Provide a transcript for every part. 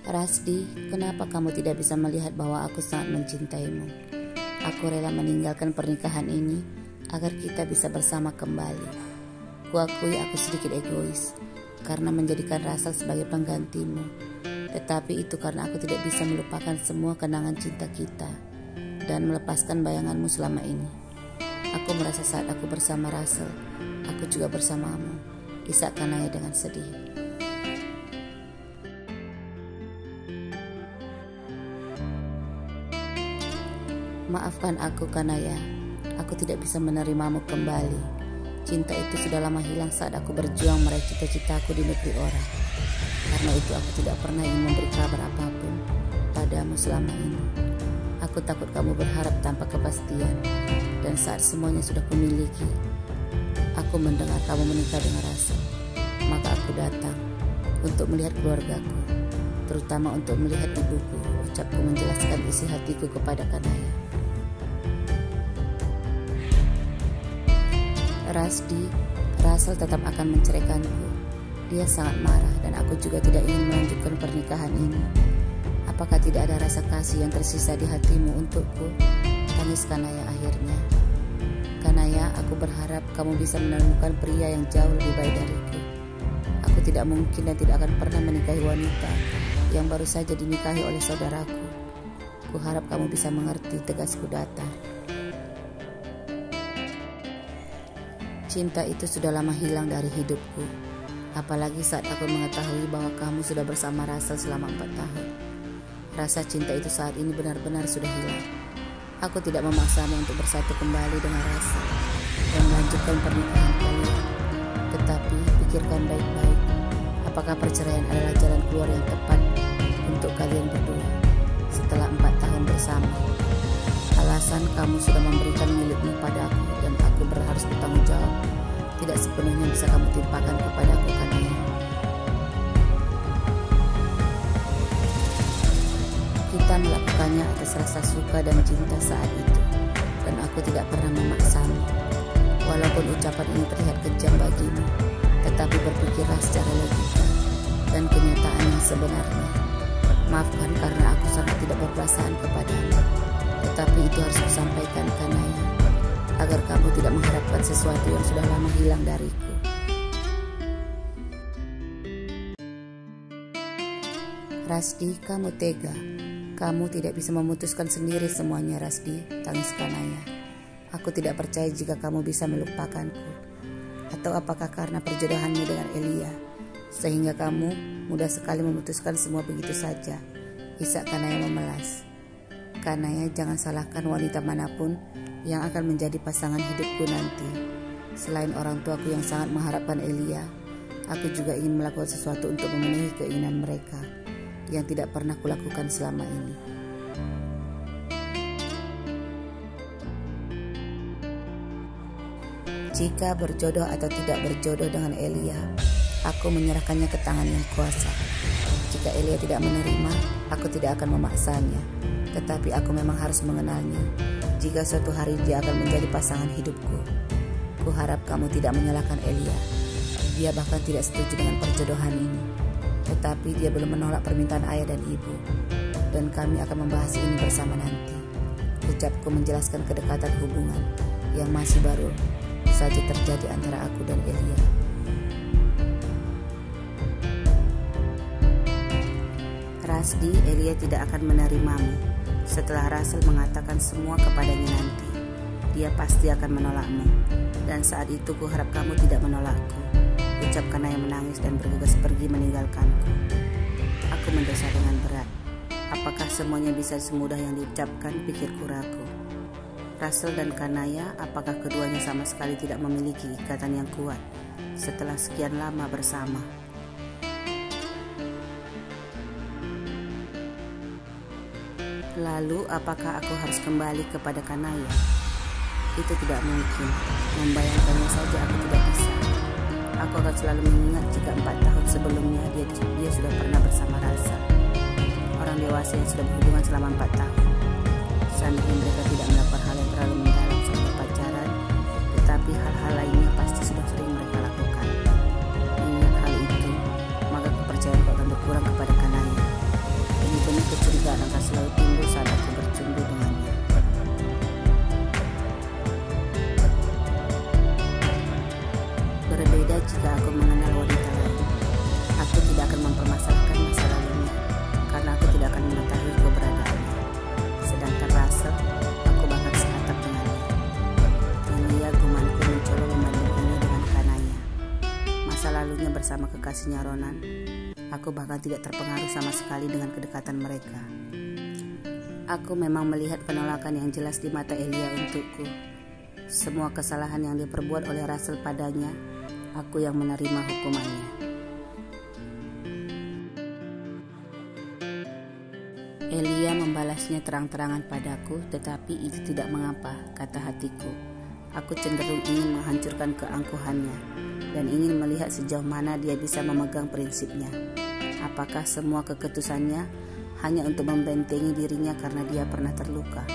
Rasdi, kenapa kamu tidak bisa melihat bahwa aku sangat mencintaimu? Aku rela meninggalkan pernikahan ini agar kita bisa bersama kembali. Kuakui aku sedikit egois karena menjadikan Rasal sebagai penggantimu. Tetapi itu karena aku tidak bisa melupakan semua kenangan cinta kita dan melepaskan bayanganmu selama ini. Aku merasa saat aku bersama Rasal, aku juga bersamamu, isak Kanaya dengan sedih. Maafkan aku Kanaya, aku tidak bisa menerimamu kembali. Cinta itu sudah lama hilang saat aku berjuang meraih cita-citaku di negeri orang. Karena itu aku tidak pernah ingin memberi kabar apapun padamu selama ini. Aku takut kamu berharap tanpa kepastian. Dan saat semuanya sudah kumiliki, aku mendengar kamu menikah dengan Rasal. Maka aku datang untuk melihat keluargaku, terutama untuk melihat ibuku. Ucapku menjelaskan isi hatiku kepada Kanaya. Rasdi, Rasal tetap akan menceraikanku. Dia sangat marah dan aku juga tidak ingin melanjutkan pernikahan ini. Apakah tidak ada rasa kasih yang tersisa di hatimu untukku? Tangis Kanaya akhirnya. Kanaya, aku berharap kamu bisa menemukan pria yang jauh lebih baik dariku. Aku tidak mungkin dan tidak akan pernah menikahi wanita yang baru saja dinikahi oleh saudaraku. Kuharap kamu bisa mengerti, tegasku datar. Cinta itu sudah lama hilang dari hidupku. Apalagi saat aku mengetahui bahwa kamu sudah bersama Rasal selama 4 tahun. Rasa cinta itu saat ini benar-benar sudah hilang. Aku tidak memaksamu untuk bersatu kembali dengan Rasal dan melanjutkan pernikahan kalian. Tetapi pikirkan baik-baik, apakah perceraian adalah jalan keluar yang tepat untuk kalian berdua setelah 4 tahun bersama. Alasan kamu sudah memberikan milikmu padaku dan aku harus bertanggung jawab tidak sepenuhnya bisa kamu timpakan kepadaku Kanaya. Kita melakukannya atas rasa suka dan cinta saat itu, dan aku tidak pernah memaksamu. Walaupun ucapan ini terlihat kejam bagimu, tetapi berpikirlah secara logika dan kenyataan yang sebenarnya. Maafkan karena aku sangat tidak berperasaan kepadamu, tetapi itu harus kusampaikan Kanaya, agar kamu tidak mengharapkan sesuatu yang sudah lama hilang dariku. Rasdi, kamu tega. Kamu tidak bisa memutuskan sendiri semuanya, Rasdi, tangis Kanaya. Aku tidak percaya jika kamu bisa melupakanku. Atau apakah karena perjodohanmu dengan Elia, sehingga kamu mudah sekali memutuskan semua begitu saja? Isak Kanaya memelas. Kanaya, jangan salahkan wanita manapun yang akan menjadi pasangan hidupku nanti. Selain orang tuaku yang sangat mengharapkan Elia, aku juga ingin melakukan sesuatu untuk memenuhi keinginan mereka yang tidak pernah kulakukan selama ini. Jika berjodoh atau tidak berjodoh dengan Elia, aku menyerahkannya ke tangan yang kuasa. Jika Elia tidak menerima, aku tidak akan memaksanya. Tetapi aku memang harus mengenalnya. Jika suatu hari dia akan menjadi pasangan hidupku. Kuharap kamu tidak menyalahkan Elia. Dia bahkan tidak setuju dengan perjodohan ini. Tetapi dia belum menolak permintaan ayah dan ibu. Dan kami akan membahas ini bersama nanti. Ucapku menjelaskan kedekatan hubungan yang masih baru saja terjadi antara aku dan Elia. Rasdi, Elia tidak akan menerimamu. Setelah Rasal mengatakan semua kepadanya nanti, dia pasti akan menolakmu. Dan saat itu kuharap kamu tidak menolakku. Ucap Kanaya menangis dan bergegas pergi meninggalkanku. Aku mendosa dengan berat. Apakah semuanya bisa semudah yang diucapkan, pikirku ragu. Russell dan Kanaya, apakah keduanya sama sekali tidak memiliki ikatan yang kuat setelah sekian lama bersama? Lalu apakah aku harus kembali kepada Kanaya? Itu tidak mungkin. Membayangkannya saja aku tidak bisa. Aku akan selalu mengingat jika 4 tahun sebelumnya dia sudah pernah bersama Russell, orang dewasa yang sudah berhubungan selama 4 tahun. Seandainya mereka tidak melakukan hal yang terlalu mendalam saat berpacaran, tetapi hal-hal lainnya pasti sudah sering mereka lakukan. Mengingat hal itu, maka kepercayaan akan berkurang kepada Kanaya. Benih-benih kecurigaan akan selalu timbul saat aku bercumbu dengannya. Berbeda jika aku mengenal wanita lain. Aku tidak akan mempermasalahkan masa lalunya, karena aku tidak akan mengetahui keberadaannya. Sedangkan Russell, aku bahkan seatap dengannya. Elia gumanku mencoba membandingkannya dengan Kanaya. Masa lalunya bersama kekasihnya Ronan, aku bahkan tidak terpengaruh sama sekali dengan kedekatan mereka. Aku memang melihat penolakan yang jelas di mata Elia untukku. Semua kesalahan yang diperbuat oleh Russell padanya, aku yang menerima hukumannya. Elia membalasnya terang-terangan padaku, tetapi itu tidak mengapa, kata hatiku. Aku cenderung ingin menghancurkan keangkuhannya dan ingin melihat sejauh mana dia bisa memegang prinsipnya. Apakah semua keketusannya hanya untuk membentengi dirinya karena dia pernah terluka?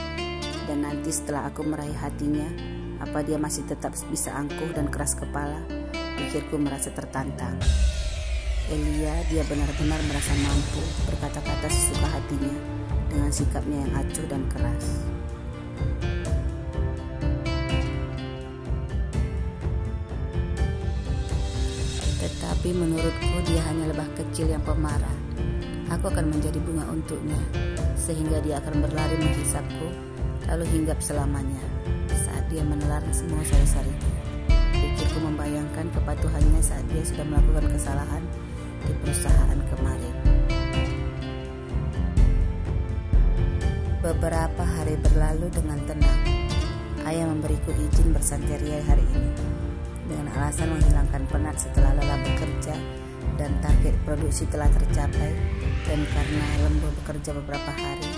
Dan nanti setelah aku meraih hatinya, apa dia masih tetap bisa angkuh dan keras kepala? Pikirku merasa tertantang. Elia, dia benar-benar merasa mampu berkata-kata sesuka hatinya dengan sikapnya yang acuh dan keras. Tetapi menurutku dia hanya lebah kecil yang pemarah. Aku akan menjadi bunga untuknya, sehingga dia akan berlari menghisapku, lalu hinggap selamanya saat dia menelan semua sari-sariku. Pikirku membayangkan kepatuhannya saat dia sudah melakukan kesalahan di perusahaan kemarin. Beberapa hari berlalu dengan tenang. Ayah memberiku izin bersanteria hari ini dengan alasan menghilangkan penat setelah lelah bekerja dan target produksi telah tercapai. Dan karena lembur bekerja beberapa hari,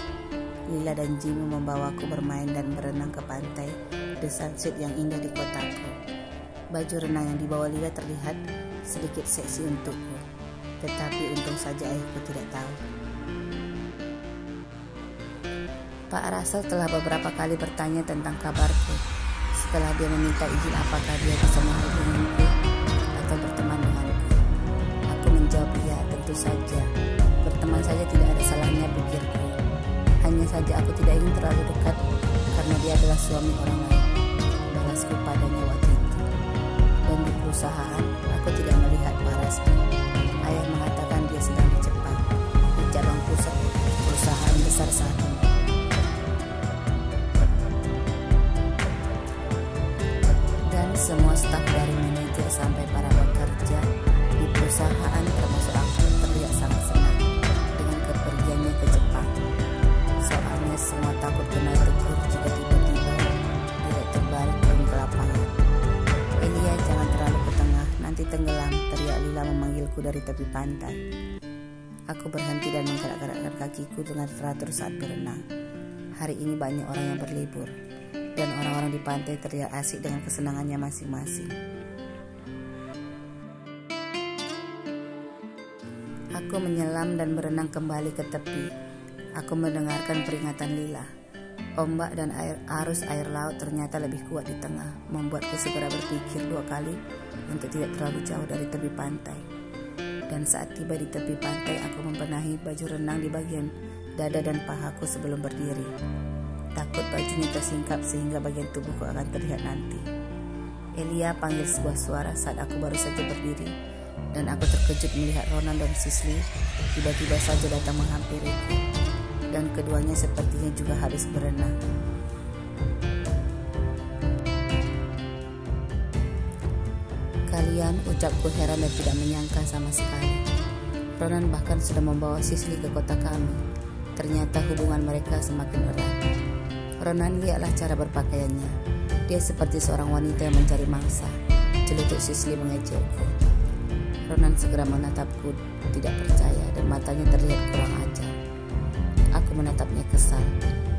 Lila dan Jimmy membawaku bermain dan berenang ke pantai The Sunset yang indah di kotaku. Baju renang yang dibawa Lila terlihat sedikit seksi untukku, tetapi untung saja ayahku tidak tahu. Pak Russell telah beberapa kali bertanya tentang kabarku setelah dia meminta izin apakah dia bisa menghubungiku atau berteman denganku. Aku menjawab ya, tentu saja. Berteman saja tidak ada salahnya, pikirku. Hanya saja aku tidak ingin terlalu dekat karena dia adalah suami orang lain, balasku padanya waktu itu. Dan di perusahaan, aku tidak melihat Pak Rasdi. Ayah mengatakan dia sedang di Jepang, di cabang pusat perusahaan besar saat ini. Dan semua staf dari manajer sampai para pekerja di perusahaan termasuk aku terlihat sangat senang dengan kepergiannya ke Jepang. Soalnya semua takut kena tegur jika tiba-tiba direktur baru turun ke lapangan. Elia, jangan terlalu ke tengah, nanti tenggelam, teriak Lila memanggilku dari tepi pantai. Aku berhenti dan menggerak-gerakkan kakiku dengan teratur saat berenang. Hari ini banyak orang yang berlibur, dan orang-orang di pantai terlihat asik dengan kesenangannya masing-masing. Aku menyelam dan berenang kembali ke tepi. Aku mendengarkan peringatan Lila. Ombak dan arus air laut ternyata lebih kuat di tengah, membuatku segera berpikir 2 kali untuk tidak terlalu jauh dari tepi pantai. Dan saat tiba di tepi pantai, aku membenahi baju renang di bagian dada dan pahaku sebelum berdiri. Takut bajunya tersingkap sehingga bagian tubuhku akan terlihat nanti. Elia panggil sebuah suara saat aku baru saja berdiri, dan aku terkejut melihat Ronan dan Sisley tiba-tiba saja datang menghampiriku, dan keduanya sepertinya juga habis berenang. Kalian, ucapku heran dan tidak menyangka sama sekali. Ronan bahkan sudah membawa Sisley ke kota kami. Ternyata hubungan mereka semakin erat. Ronan lihatlah cara berpakaiannya. Dia seperti seorang wanita yang mencari mangsa. Celutuk Sisley mengejekku. Ronan segera menatapku tidak percaya dan matanya terlihat kurang ajar. Aku menatapnya kesal.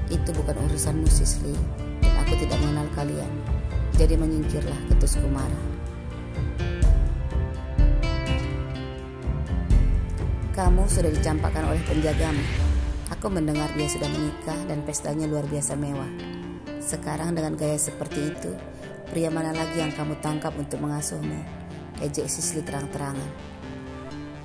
Itu bukan urusanmu, Sisley, dan aku tidak mengenal kalian. Jadi menyingkirlah, ketusku marah. Kamu sudah dicampakkan oleh penjagamu. Aku mendengar dia sudah menikah dan pestanya luar biasa mewah. Sekarang dengan gaya seperti itu, pria mana lagi yang kamu tangkap untuk mengasuhmu? Ejek Sisley terang-terangan.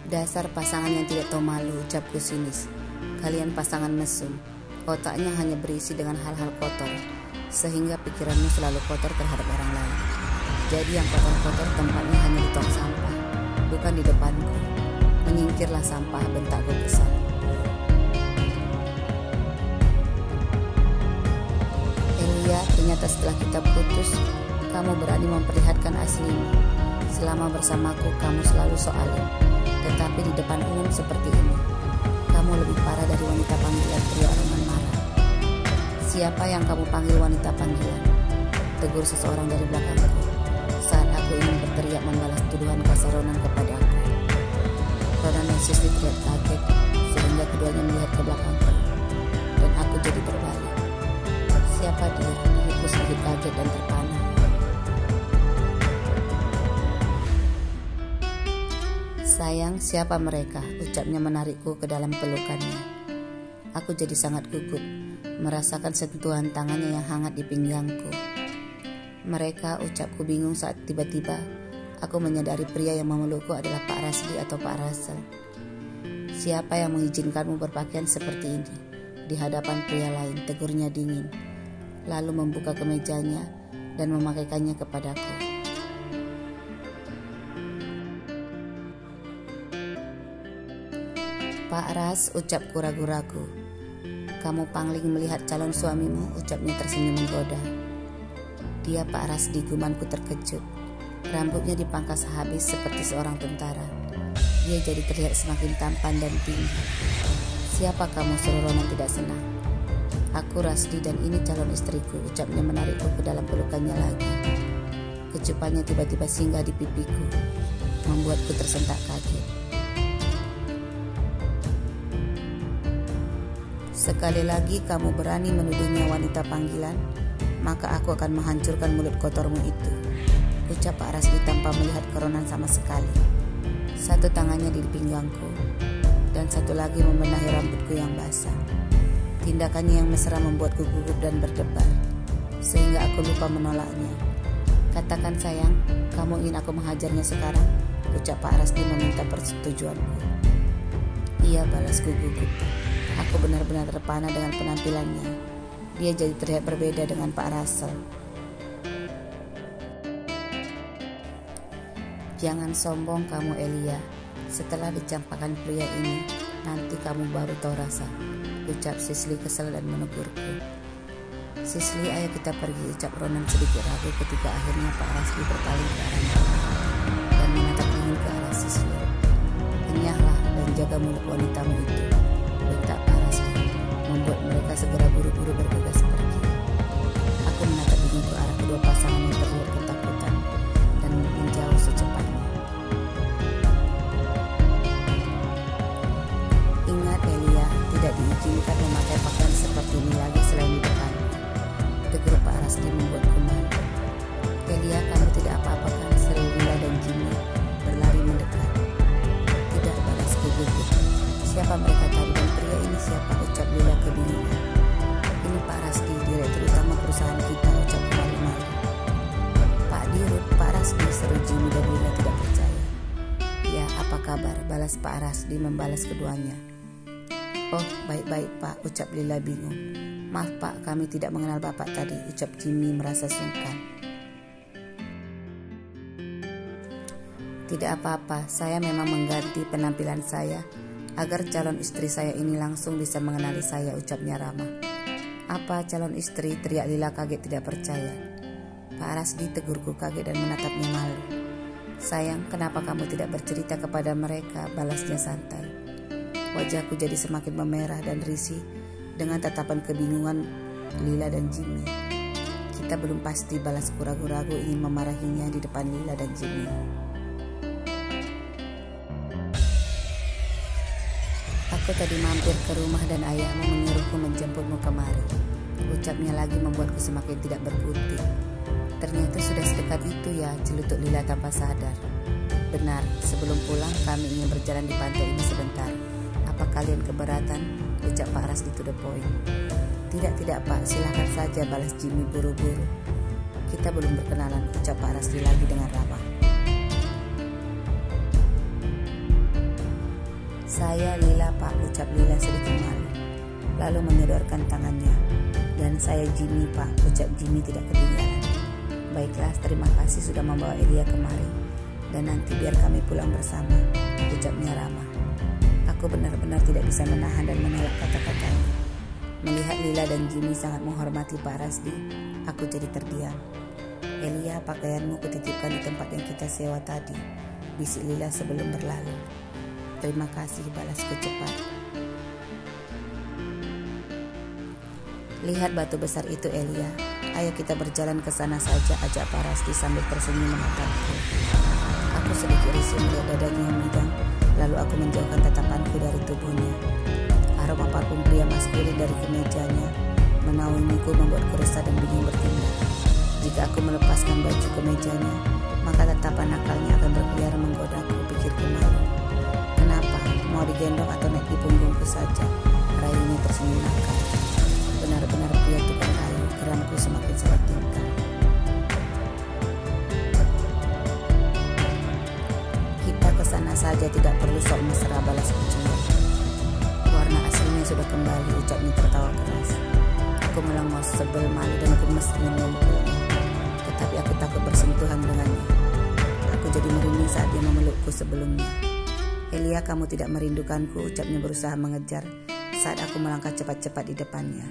Dasar pasangan yang tidak tahu malu, ucapku sinis. Kalian pasangan mesum. Otaknya hanya berisi dengan hal-hal kotor, sehingga pikiranmu selalu kotor terhadap orang lain. Jadi yang kotor-kotor tempatnya hanya di tong sampah, bukan di depanku. Menyingkirlah sampah, bentakku kesal. Elia, ternyata setelah kita putus, kamu berani memperlihatkan aslimu. Selama bersamaku kamu selalu soalim, tetapi di depan umum seperti ini, kamu lebih parah dari wanita panggilan pria Ronan marah. Siapa yang kamu panggil wanita panggilan? Tegur seseorang dari belakangku. Saat aku ingin berteriak membalas tuduhan kasar Ronan kepada aku. Ronan dan Sisley terlihat kaget sehingga keduanya melihat ke belakangku. Dan aku jadi berbalik. Siapa dia? Aku sedikit kaget dan terpana. Sayang, siapa mereka? Ucapnya menarikku ke dalam pelukannya. Aku jadi sangat gugup, merasakan sentuhan tangannya yang hangat di pinggangku. Mereka, ucapku bingung saat tiba-tiba aku menyadari pria yang memelukku adalah Pak Rasdi atau Pak Russell. Siapa yang mengizinkanmu berpakaian seperti ini di hadapan pria lain? Tegurnya dingin, lalu membuka kemejanya dan memakaikannya kepadaku. Pak Ras, ucapku ragu-ragu. Kamu pangling melihat calon suamimu, ucapnya tersenyum menggoda. Dia Pak Rasdi, gumanku terkejut. Rambutnya dipangkas habis seperti seorang tentara. Dia jadi terlihat semakin tampan dan tinggi. Siapa kamu? Seru Ronan tidak senang. Aku Rasdi dan ini calon istriku, ucapnya menarikku ke dalam pelukannya lagi. Kecupannya tiba-tiba singgah di pipiku, membuatku tersentak kaget. Sekali lagi kamu berani menuduhnya wanita panggilan, maka aku akan menghancurkan mulut kotormu itu, ucap Pak Rasdi tanpa melihat ke Ronan sama sekali. Satu tangannya di pinggangku dan satu lagi membenahi rambutku yang basah. Tindakannya yang mesra membuatku gugup dan berdebar, sehingga aku lupa menolaknya. Katakan sayang, kamu ingin aku menghajarnya sekarang? Ucap Pak Rasdi meminta persetujuanku. Iya, balasku gugup. Aku benar-benar terpana dengan penampilannya. Dia jadi terlihat berbeda dengan Pak Russell. Jangan sombong kamu, Elia. Setelah dicampakkan pria ini, nanti kamu baru tahu rasa, ucap Sisley kesal dan menegurku. Sisley, ayo kita pergi, ucap Ronan sedikit ragu ketika akhirnya Pak Rasdi berpaling ke arahnya dan menatap dingin ke arah Sisley. Kenyahlah dan jaga mulut wanitamu itu, bentak Pak Rasdi, membuat mereka segera buru-buru bergegas pergi. Aku menatap dingin ke arah kedua pasangan yang terlihat ketakutan dan menjauh secepatnya. Ingat Elia, tidak diizinkan memakai pakaian seperti ini lagi selain di depan, tegur Pak Rasdi membuatku malu. Elia, kamu tidak apa-apa kan? Seru Willa dan Jimmy berlari mendekat. Tidak, balasku gugup. Siapa mereka tadi dan pria ini siapa? Ucap Lila kebingungan. Ini Pak Rasdi, direktur utama perusahaan kita, ucap malu-malu. Pak Dirut, Pak Rasdi, seru Jimmy dan Lila tidak percaya. Ya, apa kabar? Balas Pak Rasdi membalas keduanya. Oh, baik-baik Pak, ucap Lila bingung. Maaf Pak, kami tidak mengenal Bapak tadi, ucap Jimmy merasa sungkan. Tidak apa-apa, saya memang mengganti penampilan saya agar calon istri saya ini langsung bisa mengenali saya, ucapnya ramah. Apa calon istri? Teriak Lila kaget tidak percaya. Pak Rasdi, tegurku kaget dan menatapnya malu. Sayang, kenapa kamu tidak bercerita kepada mereka? Balasnya santai. Wajahku jadi semakin memerah dan risih dengan tatapan kebingungan Lila dan Jimmy. Kita belum pasti balas ragu-ragu ingin memarahinya di depan Lila dan Jimmy. Aku tadi mampir ke rumah dan ayahmu menyuruhku menjemputmu kemari. Ucapnya lagi membuatku semakin tidak berkutik. Ternyata sudah sedekat itu ya, celutuk Lila tanpa sadar. Benar, sebelum pulang kami ingin berjalan di pantai ini sebentar. Apa kalian keberatan? Ucap Pak Rasdi to the point. Tidak Pak, silakan saja, balas Jimmy buru-buru. Kita belum berkenalan, ucap Pak Rasdi lagi dengan ramah. Saya Lila Pak, ucap Lila sedikit malu, lalu menyodorkan tangannya. Dan saya Jimmy Pak, ucap Jimmy tidak ketinggalan. Baiklah, terima kasih sudah membawa Elia kemari. Dan nanti biar kami pulang bersama, ucapnya ramah. Aku benar-benar tidak bisa menahan dan menolak kata-katanya. Melihat Lila dan Jimmy sangat menghormati Pak Rasdi, aku jadi terdiam. Elia, pakaianmu kutitipkan di tempat yang kita sewa tadi, bisik Lila sebelum berlalu. Terima kasih, balasku cepat. Lihat batu besar itu Elia, ayo kita berjalan ke sana saja, ajak Pak Rasdi sambil tersenyum menatapku. Aku sedikit risih melihat dadanya yang bidang, lalu aku menjauhkan tatapanku dari tubuhnya. Aroma parfum pria maskulin dari kemejanya menaungiku, membuatku resah dan bingung bertindak. Jika aku melepaskan baju kemejanya, maka tatapan nakalnya akan berkeliaran menggodaku, pikirku malu. Kenapa? Mau digendong atau naik di punggungku saja? Rayunya tersenyum nakal. Benar-benar pria tukang rayu, geramku semakin sangat tingkat. Kita kesana saja, tidak perlu sok mesra, balasku cemburu. Warna aslinya sudah kembali, ucapnya tertawa keras. Aku melengos, sebel, malu dan gemes ingin memukulnya. Tetapi aku takut bersentuhan dengannya. Aku jadi merinding saat dia memelukku sebelumnya. Elia, kamu tidak merindukanku, ucapnya berusaha mengejar saat aku melangkah cepat-cepat di depannya.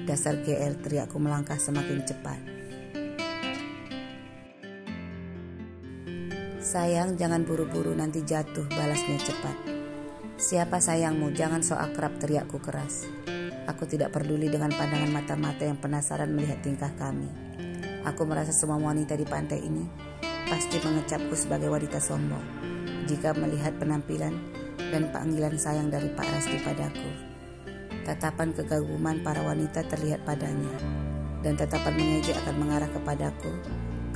Dasar GR, teriakku melangkah semakin cepat. Sayang, jangan buru-buru, nanti jatuh, balasnya cepat. Siapa sayangmu, jangan so akrab, teriakku keras. Aku tidak peduli dengan pandangan mata-mata yang penasaran melihat tingkah kami. Aku merasa semua wanita di pantai ini pasti mengecapku sebagai wanita sombong jika melihat penampilan dan panggilan sayang dari Pak Rasdi padaku. Tatapan kekaguman para wanita terlihat padanya, dan tatapan mengejek akan mengarah kepadaku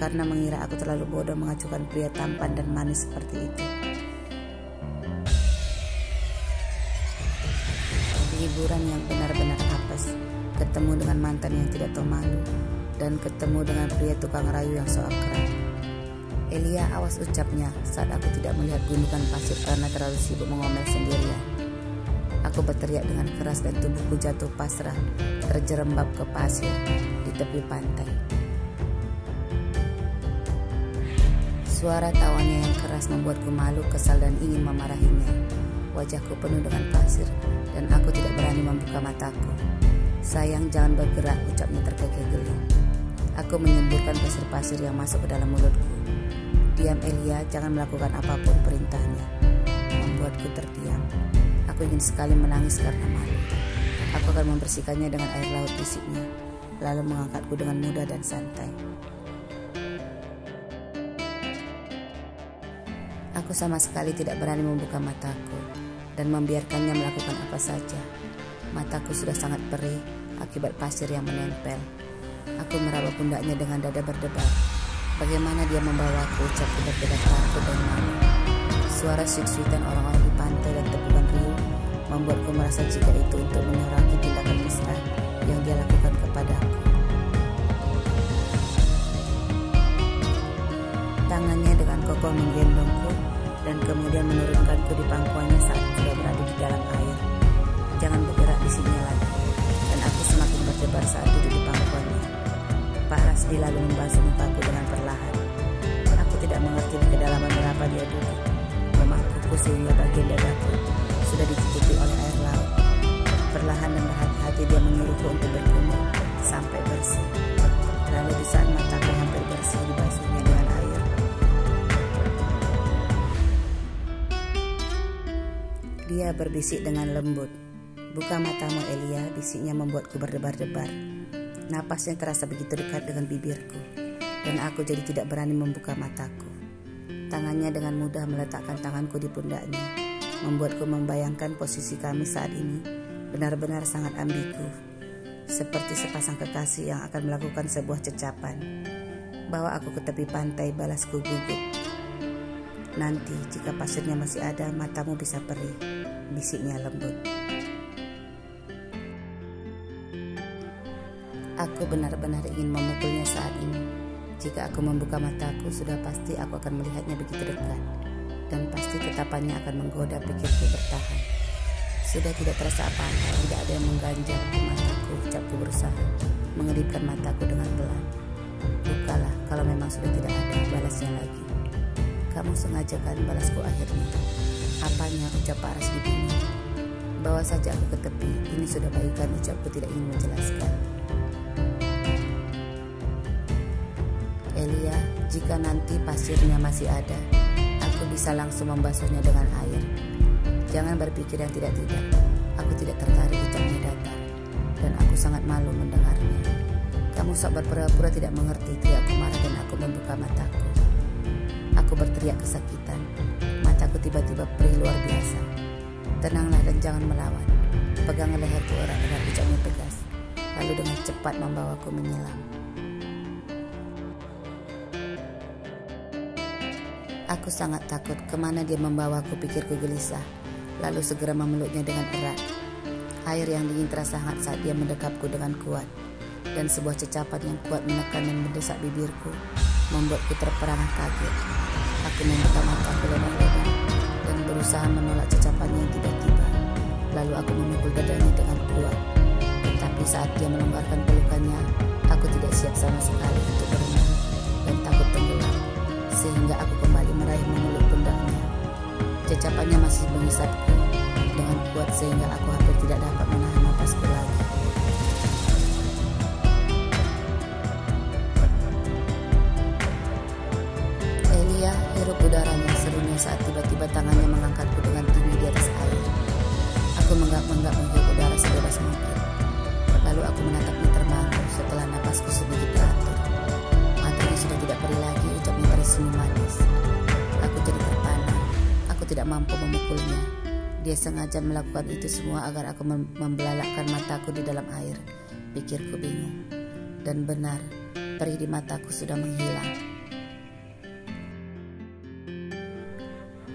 karena mengira aku terlalu bodoh mengacuhkan pria tampan dan manis seperti itu. Liburan yang benar-benar apes, ketemu dengan mantan yang tidak tahu malu, dan ketemu dengan pria tukang rayu yang so akrab. Elia, awas, ucapnya saat aku tidak melihat gundukan pasir karena terlalu sibuk mengomel sendirian. Aku berteriak dengan keras dan tubuhku jatuh pasrah, terjerembab ke pasir di tepi pantai. Suara tawanya yang keras membuatku malu, kesal dan ingin memarahinya. Wajahku penuh dengan pasir dan aku tidak berani membuka mataku. Sayang, jangan bergerak, ucapnya terkekeh geli. Aku menyemburkan pasir-pasir yang masuk ke dalam mulutku. Diam Elia, jangan melakukan apapun perintahnya. Membuatku terdiam. Aku ingin sekali menangis karena malu. Aku akan membersihkannya dengan air laut, bisiknya, lalu mengangkatku dengan mudah dan santai. Aku sama sekali tidak berani membuka mataku dan membiarkannya melakukan apa saja. Mataku sudah sangat perih akibat pasir yang menempel. Aku meraba pundaknya dengan dada berdebar. Bagaimana dia membawaku, ucapku berdebar takut dan malu. Suara syuk-syukan orang-orang di pantai dan tepukan riuh membuatku merasa jika itu untuk menyoraki tindakan mesra yang dia lakukan kepadaku. Tangannya dengan kokoh menggendongku dan kemudian menurunkanku di pangkuannya saat sudah berada di dalam air. Jangan bergerak di sini lagi. Dan aku semakin berdebar saat duduk di pangkuannya. Pak Rasdi lalu membasuh mukaku dengan perlahan. Aku tidak mengerti di kedalaman berapa dia duduk. Memangkuku sehingga bagian dadaku sudah ditutupi oleh air laut. Perlahan dan berhati-hati dia menyuruhku untuk berkumur sampai bersih. Lalu di saat mataku hampir bersih dibasuhnya dengan air, dia berbisik dengan lembut. "Buka matamu, Elia," bisiknya membuatku berdebar-debar. Napasnya terasa begitu dekat dengan bibirku, dan aku jadi tidak berani membuka mataku. Tangannya dengan mudah meletakkan tanganku di pundaknya, membuatku membayangkan posisi kami saat ini benar-benar sangat ambigu, seperti sepasang kekasih yang akan melakukan sebuah cecapan. "Bawa aku ke tepi pantai," balasku gugup. "Nanti jika pasirnya masih ada, matamu bisa perih," bisiknya lembut. Aku benar-benar ingin memukulnya saat ini. Jika aku membuka mataku, sudah pasti aku akan melihatnya begitu dekat, dan pasti tatapannya akan menggoda, pikirku bertahan. Sudah tidak terasa apa-apa, tidak ada yang mengganjal di mataku, ucapku berusaha mengedipkan mataku dengan pelan. "Bukalah kalau memang sudah tidak ada," balasnya lagi. "Kamu sengaja kan?" balasku akhirnya. "Apanya?" ucap Paras di bingung. "Bawa saja aku ke tepi, ini sudah baikan," ucapku tidak ingin menjelaskan. "Elia, jika nanti pasirnya masih ada, aku bisa langsung membasuhnya dengan air. Jangan berpikir yang tidak-tidak. Aku tidak tertarik," ucapnya datar, dan aku sangat malu mendengarnya. "Kamu sok berpura-pura tidak mengerti," teriakku marah, dan aku membuka mataku. Aku berteriak kesakitan. Mataku tiba-tiba perih luar biasa. "Tenanglah dan jangan melawan. Pegang leherku erat-erat," ucapnya tegas, lalu dengan cepat membawaku menyelam. Aku sangat takut kemana dia membawaku, pikirku gelisah, lalu segera memeluknya dengan erat. Air yang dingin terasa hangat saat dia mendekapku dengan kuat, dan sebuah cecapan yang kuat menekan dan mendesak bibirku membuatku terperangah kaget. Aku membuka mataku lebar-lebar dan berusaha menolak cecapannya yang tiba-tiba. Lalu aku memukul dadanya dengan kuat. Tetapi saat dia melonggarkan pelukannya, aku tidak siap sama sekali untuk berenang dan takut tenggelam, sehingga aku kembali meraih memeluk pundaknya. Cecapannya masih mengisapku dengan kuat sehingga aku hampir tidak dapat menahan napasku lagi. "Elia, hirup udaranya," serunya saat tiba-tiba tangannya mengangkatku dengan tinggi di atas air. Aku menggap-menggap menghirup udara sebebas mungkin. Lalu aku menatapnya termangu setelah napasku sedikit teratur. Matanya sudah tidak perih lagi, ucapnya tersenyum manis. Aku jadi terpana. Aku tidak mampu memukulnya. Dia sengaja melakukan itu semua agar aku membelalakkan mataku di dalam air, pikirku bingung. Dan benar, perih di mataku sudah menghilang.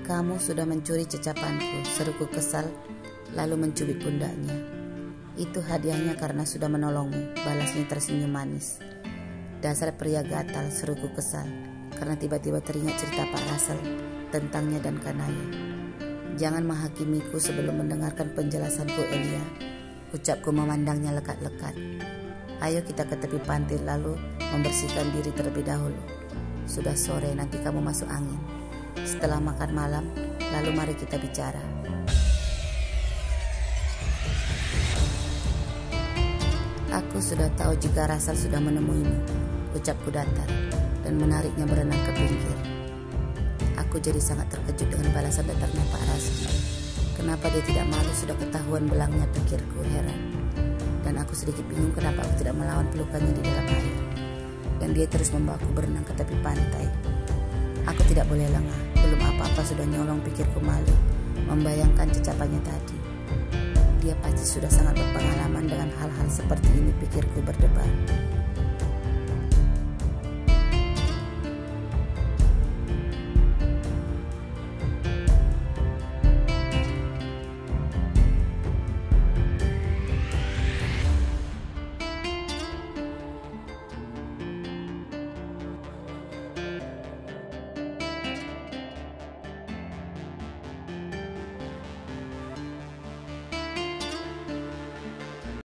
"Kamu sudah mencuri cecapanku," seruku kesal, lalu mencubit pundaknya. "Itu hadiahnya karena sudah menolongmu," balasnya tersenyum manis. "Dasar pria gatal," seruku kesal, karena tiba-tiba teringat cerita Pak Russell tentangnya dan Kanaya. "Jangan menghakimiku sebelum mendengarkan penjelasanku, Elia," ucapku memandangnya lekat-lekat. "Ayo kita ke tepi pantai lalu membersihkan diri terlebih dahulu. Sudah sore, nanti kamu masuk angin. Setelah makan malam, lalu mari kita bicara." "Aku sudah tahu jika Russell sudah menemuimu," ucapku datar, dan menariknya berenang ke pinggir. Aku jadi sangat terkejut dengan balasan datarnya Pak Raski. Kenapa dia tidak malu, sudah ketahuan belangnya, pikirku heran. Dan aku sedikit bingung kenapa aku tidak melawan pelukannya di dalam air. Dan dia terus membawaku berenang ke tepi pantai. Aku tidak boleh lengah, belum apa-apa sudah nyolong, pikirku malu membayangkan cecapannya tadi. Dia pasti sudah sangat berpengalaman dengan hal-hal seperti ini, pikirku berdebar.